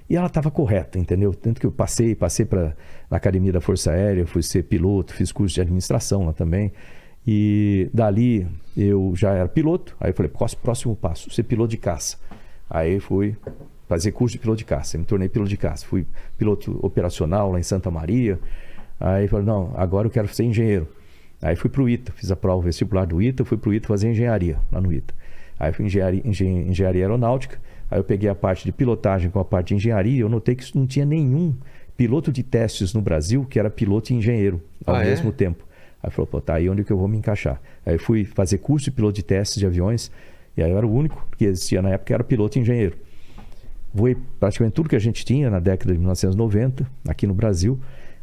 E ela estava correta, entendeu? Tanto que eu passei na Academia da Força Aérea, fui ser piloto, fiz curso de administração lá também. E dali eu já era piloto, aí eu falei, próximo passo, ser piloto de caça. Aí fui fazer curso de piloto de caça, me tornei piloto de caça. Fui piloto operacional lá em Santa Maria. Aí falei, não, agora eu quero ser engenheiro. Aí fui para o ITA, fiz a prova vestibular do ITA, fui para o ITA fazer engenharia, lá no ITA. Aí fui engenharia aeronáutica, aí eu peguei a parte de pilotagem com a parte de engenharia, eu notei que isso não tinha nenhum piloto de testes no Brasil que era piloto e engenheiro ao mesmo tempo. Aí falou, pô, tá aí onde que eu vou me encaixar. Aí fui fazer curso de piloto de testes de aviões, e aí eu era o único que existia na época que era piloto e engenheiro. Voei praticamente tudo que a gente tinha na década de 1990, aqui no Brasil.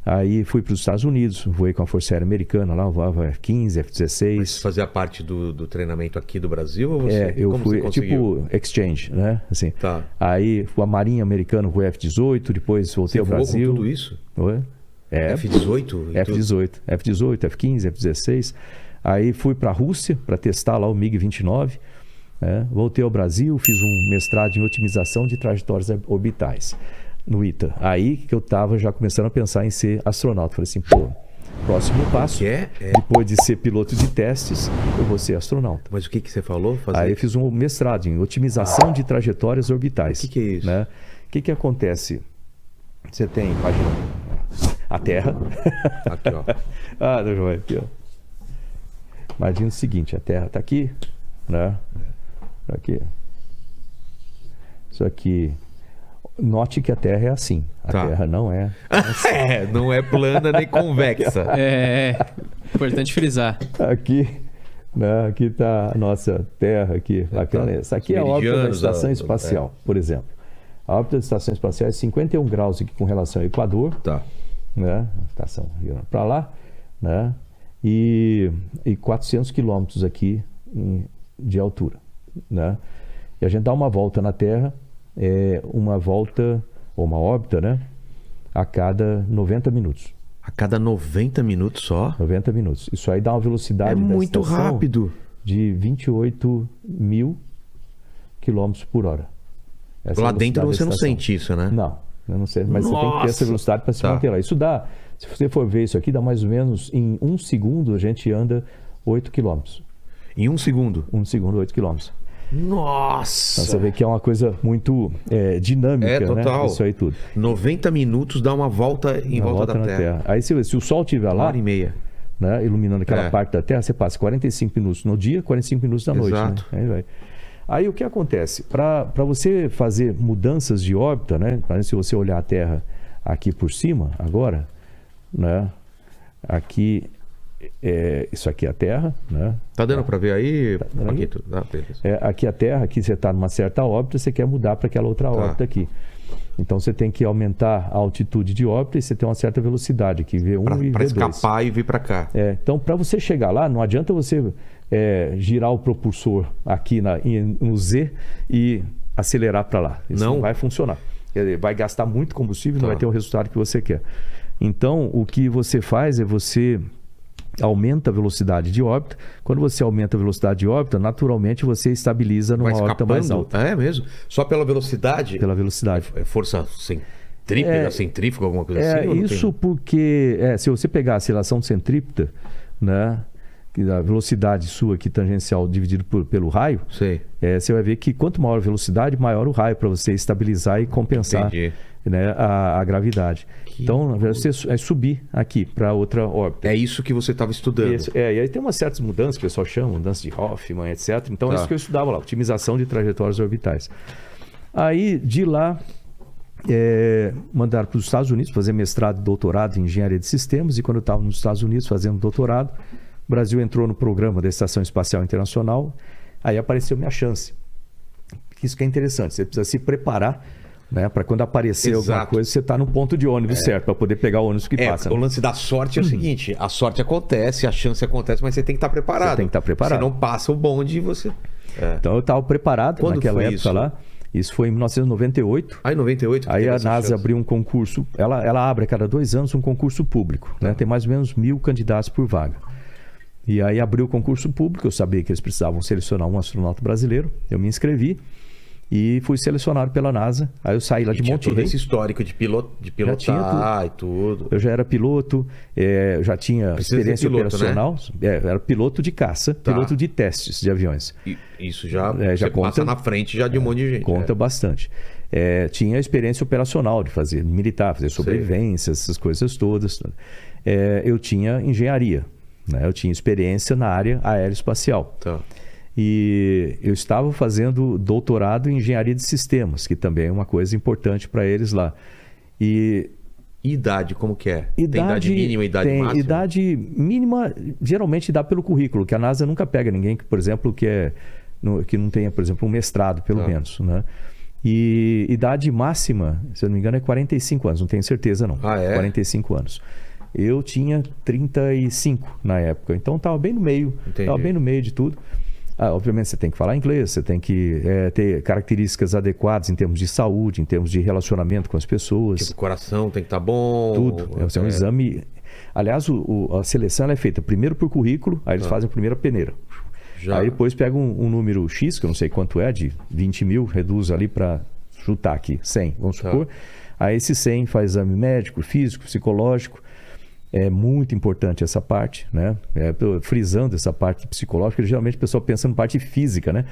Aí fui para os Estados Unidos, voei com a Força Aérea Americana, lá eu voava F-15, F-16. Mas você fazia parte do treinamento aqui do Brasil? Ou você, eu fui tipo exchange, né? Assim. Tá. Aí a Marinha Americana, voei F-18, depois voltei ao Brasil. Você voou com tudo isso? Oi? F-18? F-18, F-15, F-16. Aí fui para a Rússia para testar lá o MiG-29. Voltei ao Brasil, fiz um mestrado em otimização de trajetórias orbitais no ITA. Aí que eu estava já começando a pensar em ser astronauta. Falei assim, pô, próximo passo, depois de ser piloto de testes, eu vou ser astronauta. Mas o que você falou? Aí eu fiz um mestrado em otimização de trajetórias orbitais. O que é isso? Né? O que acontece? Você tem, imagina, a Terra. Aqui, ó. Deixa eu ver aqui, ó. Imagina o seguinte, a Terra está aqui, né? Aqui. Isso aqui. Note que a Terra é assim. A Terra não é assim. Não é plana nem convexa. Importante frisar. Aqui, né? Aqui está a nossa Terra aqui. Bacana. Essa aqui é a órbita da Estação Espacial, por exemplo. A órbita da Estação Espacial é 51 graus aqui com relação ao Equador. Né? A estação virando para lá, né? E 400 quilômetros aqui de altura, né? E a gente dá uma volta na Terra, uma volta, ou uma órbita, né? A cada 90 minutos. A cada 90 minutos só? 90 minutos. Isso aí dá uma velocidade muito rápido. De 28 mil quilômetros por hora. Lá dentro você não sente isso, né? Não, eu não sei, mas você tem que ter essa velocidade para se manter lá. Isso dá, se você for ver isso aqui, dá mais ou menos, em 1 segundo a gente anda 8 quilômetros. Em 1 segundo? 1 segundo, 8 quilômetros. Nossa! Então, você vê que é uma coisa muito dinâmica, total. né? Isso aí tudo. 90 minutos dá uma volta em volta da Terra. Aí se o Sol estiver lá, 1h30, né, iluminando aquela parte da Terra, você passa 45 minutos no dia, 45 minutos na noite. Exato. Né? Aí vai. Aí o que acontece? Para você fazer mudanças de órbita, né? Se você olhar a Terra aqui por cima, agora, né? Aqui, isso aqui é a Terra, né? Tá dando para ver aí? Tá aqui, aqui a Terra, aqui você está numa certa órbita, você quer mudar para aquela outra órbita aqui. Então você tem que aumentar a altitude de órbita e você tem uma certa velocidade aqui, V1 e V2. Para escapar e vir para cá. Então, para você chegar lá, não adianta você girar o propulsor aqui no Z e acelerar para lá. Isso não vai funcionar. Vai gastar muito combustível e não vai ter o resultado que você quer. Então, o que você faz é você aumenta a velocidade de órbita. Quando você aumenta a velocidade de órbita, naturalmente você estabiliza numa órbita mais alta. É mesmo? Só pela velocidade? Pela velocidade. É força centrífuga, alguma coisa assim? Isso porque, se você pegar a aceleração centrípeta, né, a velocidade sua aqui tangencial dividido pelo raio, você vai ver que quanto maior a velocidade, maior o raio para você estabilizar e compensar, né, a gravidade. Então, na verdade, você é subir aqui para outra órbita. É isso que você estava estudando. E aí tem umas certas mudanças que o pessoal chama, mudança de Hoffman, etc. Então, é isso que eu estudava lá, otimização de trajetórias orbitais. Aí, de lá, mandaram para os Estados Unidos fazer mestrado e doutorado em engenharia de sistemas. E quando eu estava nos Estados Unidos fazendo doutorado, o Brasil entrou no programa da Estação Espacial Internacional. Aí apareceu minha chance. Isso que é interessante, você precisa se preparar, né, para quando aparecer alguma coisa, você está no ponto de ônibus certo, para poder pegar o ônibus que passa. O lance da sorte é o seguinte, a sorte acontece, a chance acontece, mas você tem que estar preparado. Você tem que estar preparado. Você não passa o bonde e você... Então eu estava preparado naquela época isso? lá. Isso foi em 1998. Em 98? Aí a NASA abriu um concurso, ela abre a cada 2 anos um concurso público, né? Tem mais ou menos 1.000 candidatos por vaga. E aí abriu o concurso público, eu sabia que eles precisavam selecionar um astronauta brasileiro, eu me inscrevi. e fui selecionado pela NASA. Aí eu saí lá de tinha todo Monterrey. esse histórico de pilotar e tudo. Eu já era piloto, já tinha Precisa ser experiência piloto, operacional. Era piloto de caça, Tá. piloto de testes de aviões. E isso já, Já você passa conta- na frente já de um monte de gente. Conta bastante. Tinha experiência operacional de fazer militar, fazer sobrevivência, essas coisas todas. Eu tinha engenharia, né? Eu tinha experiência na área aeroespacial. Tá. E eu estava fazendo doutorado em engenharia de sistemas, que também é uma coisa importante para eles lá. E E idade, como que é? Tem idade mínima e idade tem máxima? idade mínima, geralmente dá pelo currículo, que a NASA nunca pega ninguém que, por exemplo, que não tenha, por exemplo, um mestrado, pelo Tá. menos, né? E idade máxima, se eu não me engano, é 45 anos, não tenho certeza não. Ah, é? 45 anos. Eu tinha 35 na época, então estava bem no meio, Entendi. estava bem no meio de tudo. Obviamente você tem que falar inglês, você tem que ter características adequadas em termos de saúde, em termos de relacionamento com as pessoas. Tipo, o coração tem que estar bom. Tudo. É um exame. Aliás, a seleção ela é feita primeiro por currículo, aí eles fazem a primeira peneira. Já. Aí depois pega um número X, que eu não sei quanto é, de 20 mil, reduz ali para chutar aqui, 100, vamos Tá. supor. Aí esse 100 faz exame médico, físico, psicológico. É muito importante essa parte, né? Tô frisando essa parte psicológica, porque geralmente o pessoal pensa na parte física, né?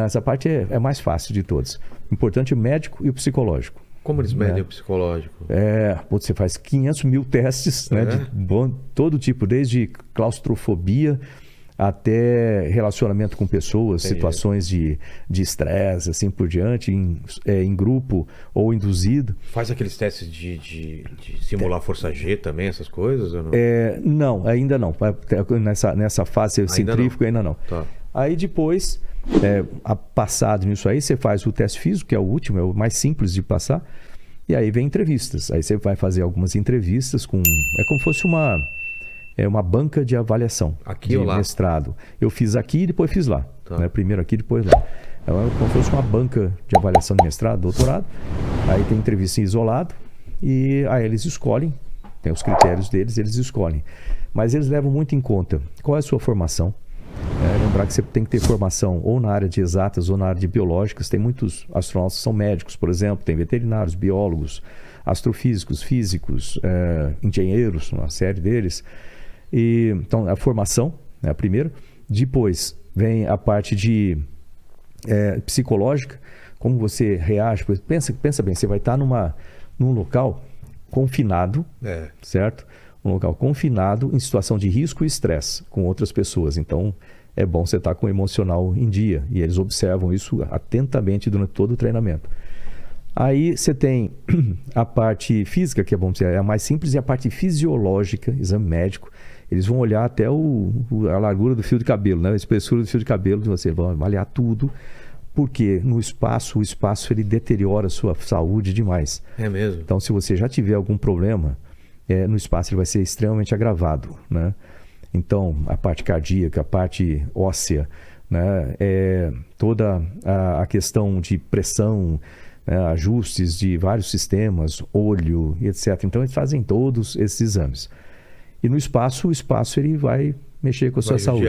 Essa parte é mais fácil de todos. Importante o médico e o psicológico. Como eles medem o psicológico? Você faz 500 mil testes, né, de todo tipo, desde claustrofobia até relacionamento com pessoas, Entendi. situações de estresse, assim por diante, em grupo ou induzido. Faz aqueles testes de simular força G também, essas coisas? Ou não? Não, ainda não. Nessa fase centrífuga ainda não. Tá. Aí depois, passado nisso aí, você faz o teste físico, que é o último, é o mais simples de passar. E aí vem entrevistas. Aí você vai fazer algumas entrevistas com... É como se fosse uma banca de avaliação Aqui de ou lá? mestrado. Eu fiz aqui e depois fiz lá. Tá. Né? Primeiro aqui, depois lá. É como se fosse uma banca de avaliação de mestrado, doutorado. Aí tem entrevista em isolado e aí eles escolhem. Tem os critérios deles, eles escolhem. Mas eles levam muito em conta qual é a sua formação. Lembrar que você tem que ter formação ou na área de exatas ou na área de biológicas. Tem muitos astronautas que são médicos, por exemplo. Tem veterinários, biólogos, astrofísicos, físicos, engenheiros, uma série deles. Então, a formação é a primeira. Depois vem a parte de psicológica. Como você reage. Pensa bem, você vai estar num local confinado, certo? Um local confinado em situação de risco e estresse com outras pessoas. Então, é bom você estar com o emocional em dia. E eles observam isso atentamente durante todo o treinamento. Aí você tem a parte física, que é bom dizer, é a mais simples, e a parte fisiológica, exame médico. Eles vão olhar até a largura do fio de cabelo, né? A espessura do fio de cabelo, você vai avaliar tudo. Porque no espaço, o espaço ele deteriora a sua saúde demais. É mesmo? Então, se você já tiver algum problema, no espaço ele vai ser extremamente agravado, né? Então, a parte cardíaca, a parte óssea, né? Toda a questão de pressão, né? Ajustes de vários sistemas, olho e etc. Então, eles fazem todos esses exames. E no espaço, o espaço ele vai mexer com a sua saúde.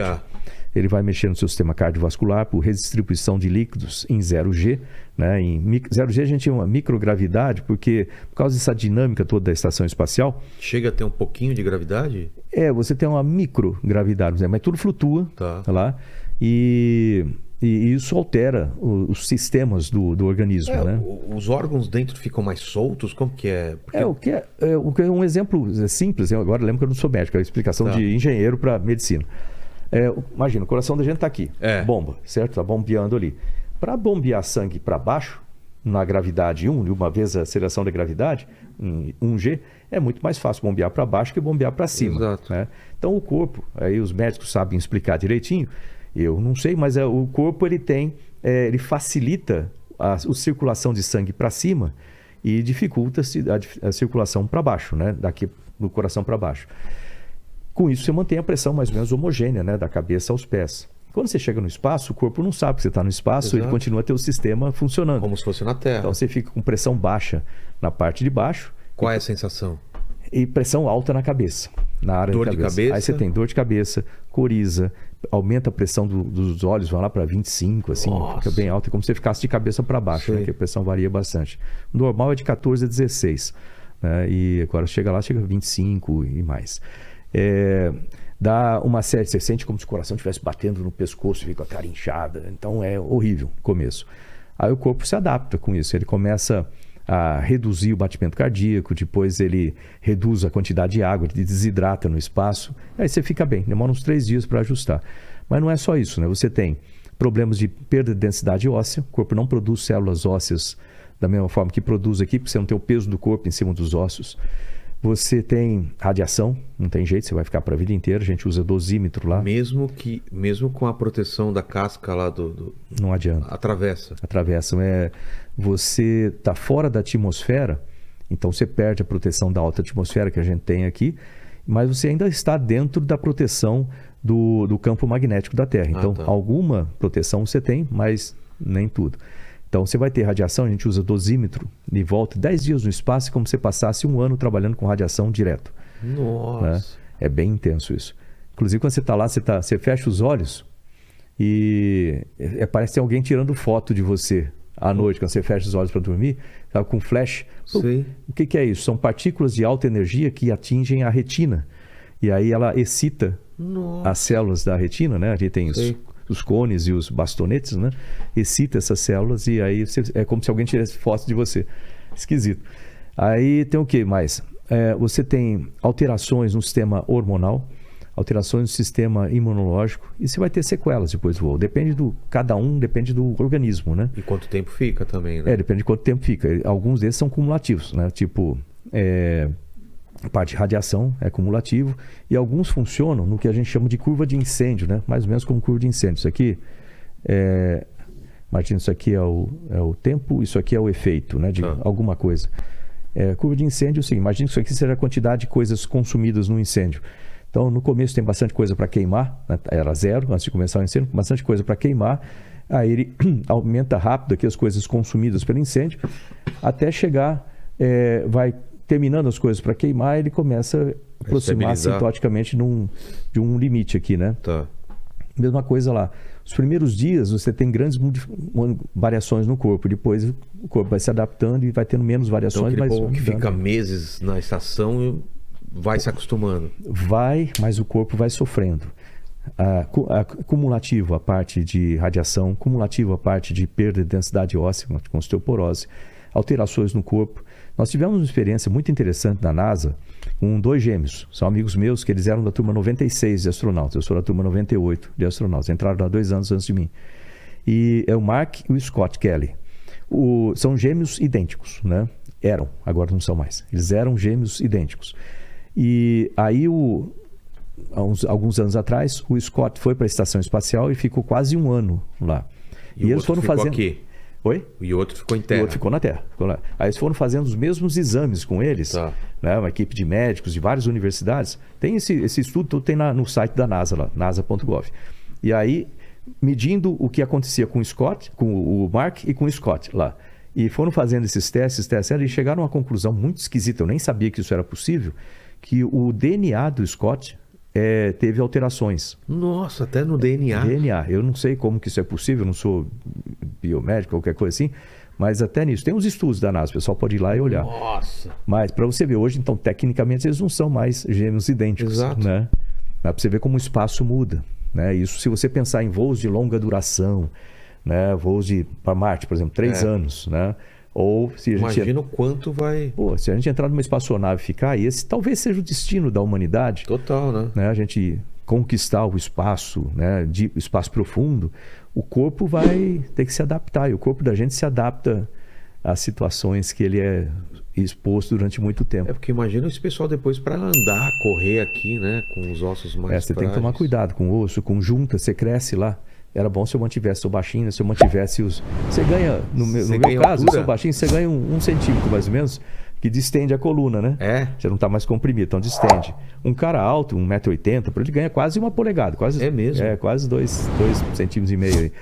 Ele vai mexer no seu sistema cardiovascular por redistribuição de líquidos em 0G. Né? Em 0G a gente chama microgravidade, porque por causa dessa dinâmica toda da estação espacial... Chega a ter um pouquinho de gravidade? Você tem uma microgravidade, mas tudo flutua lá. E isso altera os sistemas do organismo. Né? Os órgãos dentro ficam mais soltos? Como que é? Porque... Um exemplo simples, eu agora lembro que eu não sou médico, é a explicação de engenheiro para medicina. Imagina, o coração da gente está aqui, bomba, certo? Está bombeando ali. Para bombear sangue para baixo, na gravidade 1, uma vez a aceleração da gravidade, em 1G, é muito mais fácil bombear para baixo que bombear para cima. Exato. Né? Então o corpo, aí os médicos sabem explicar direitinho, eu não sei, mas o corpo ele facilita a circulação de sangue para cima e dificulta a circulação para baixo, né? Daqui do coração para baixo. Com isso, você mantém a pressão mais ou menos homogênea, né? Da cabeça aos pés. Quando você chega no espaço, o corpo não sabe que você está no espaço, ele continua a ter o sistema funcionando. Como se fosse na Terra. Então você fica com pressão baixa na parte de baixo. Qual é a sensação? E pressão alta na cabeça, na área da cabeça. Dor de cabeça? Aí você tem dor de cabeça, coriza, aumenta a pressão dos olhos, vai lá para 25, assim, fica bem alta, é como se você ficasse de cabeça para baixo, né? Que a pressão varia bastante. O normal é de 14 a 16, né? E agora chega a 25 e mais. Dá uma série, você sente como se o coração estivesse batendo no pescoço, fica a cara inchada, então é horrível no começo. Aí o corpo se adapta com isso, ele começa a reduzir o batimento cardíaco, depois ele reduz a quantidade de água, ele desidrata no espaço, aí você fica bem, demora uns 3 dias para ajustar. Mas não é só isso, né? Você tem problemas de perda de densidade óssea, o corpo não produz células ósseas da mesma forma que produz aqui, porque você não tem o peso do corpo em cima dos ossos. Você tem radiação, não tem jeito, você vai ficar para a vida inteira, a gente usa dosímetro lá. Mesmo com a proteção da casca lá Não adianta. Atravessa. Você está fora da atmosfera, então você perde a proteção da alta atmosfera que a gente tem aqui, mas você ainda está dentro da proteção do campo magnético da Terra. Então, alguma proteção você tem, mas nem tudo. Então, você vai ter radiação, a gente usa dosímetro de volta 10 dias no espaço, como se você passasse 1 ano trabalhando com radiação direto. Nossa! Né? É bem intenso isso. Inclusive, quando você está lá, você fecha os olhos e parece que tem alguém tirando foto de você à noite, quando você fecha os olhos para dormir, tá, com flash. Sim. O que é isso? São partículas de alta energia que atingem a retina. E aí ela excita as células da retina, né? A gente tem os cones e os bastonetes, né? Excita essas células e aí é como se alguém tirasse foto de você. Esquisito. Aí tem o que mais? Você tem alterações no sistema hormonal, alterações no sistema imunológico e você vai ter sequelas depois do voo. Depende depende do organismo, né? E quanto tempo fica também, né? Depende de quanto tempo fica. Alguns desses são cumulativos, né? Tipo, a parte de radiação é cumulativo e alguns funcionam no que a gente chama de curva de incêndio, né? Mais ou menos como curva de incêndio. Isso aqui Martim, isso aqui é o tempo, isso aqui é o efeito, né? De alguma coisa. Curva de incêndio, sim. Imagina que isso aqui seja a quantidade de coisas consumidas no incêndio. Então, no começo tem bastante coisa para queimar, né? Era 0 antes de começar o incêndio, bastante coisa para queimar. Aí ele aumenta rápido aqui as coisas consumidas pelo incêndio, até chegar, vai terminando as coisas para queimar, ele começa a aproximar assintoticamente de um limite aqui, né? Tá. Mesma coisa lá. Os primeiros dias você tem grandes variações no corpo, depois o corpo vai se adaptando e vai tendo menos variações. Então, mas que fica meses na estação vai se acostumando. Vai, mas o corpo vai sofrendo. Cumulativo a parte de radiação, cumulativo a parte de perda de densidade óssea, com osteoporose, alterações no corpo. Nós tivemos uma experiência muito interessante na NASA com 2 gêmeos. São amigos meus que eles eram da turma 96 de astronautas. Eu sou da turma 98 de astronautas. Entraram há 2 anos antes de mim. E é o Mark e o Scott Kelly. São gêmeos idênticos, né? Eram, agora não são mais. Eles eram gêmeos idênticos. E aí, alguns anos atrás, o Scott foi para a estação espacial e ficou quase 1 ano lá. E eles foram fazendo... aqui? Oi? E o outro ficou em terra? O outro ficou na Terra. Ficou lá. Aí eles foram fazendo os mesmos exames com eles, né? Uma equipe de médicos de várias universidades. Tem esse estudo, tudo tem no site da NASA lá, nasa.gov. E aí, medindo o que acontecia com o Scott, com o Mark e com o Scott lá. E foram fazendo esses testes, e chegaram a uma conclusão muito esquisita, eu nem sabia que isso era possível, que o DNA do Scott teve alterações. Nossa, até no DNA. DNA. Eu não sei como que isso é possível, eu não sou biomédico, qualquer coisa assim, mas até nisso. Tem uns estudos da NASA, o pessoal pode ir lá e olhar. Nossa! Mas para você ver, hoje, então, tecnicamente, eles não são mais gêmeos idênticos. Exato. Né? Dá para você ver como o espaço muda. Né? Isso se você pensar em voos de longa duração, né? Voos para Marte, por exemplo, 3 anos, né? Ou se a gente... Imagina o quanto vai... se a gente entrar numa espaçonave e ficar, esse talvez seja o destino da humanidade. Total, né? A gente conquistar o espaço, né? De espaço profundo, o corpo vai ter que se adaptar. E o corpo da gente se adapta às situações que ele é exposto durante muito tempo. Porque imagina esse pessoal depois para andar, correr aqui, né? Com os ossos mais você tem que tomar cuidado com o osso, com junta, você cresce lá. Era bom se eu mantivesse o baixinho, se eu mantivesse os... Você ganha, no meu caso, eu sou baixinho, você ganha 1 centímetro mais ou menos, que distende a coluna, né? Você não está mais comprimido, então distende. Um cara alto, 1,80 m, ele ganha quase 1 polegada. Quase, é mesmo? Quase 2,5 centímetros aí.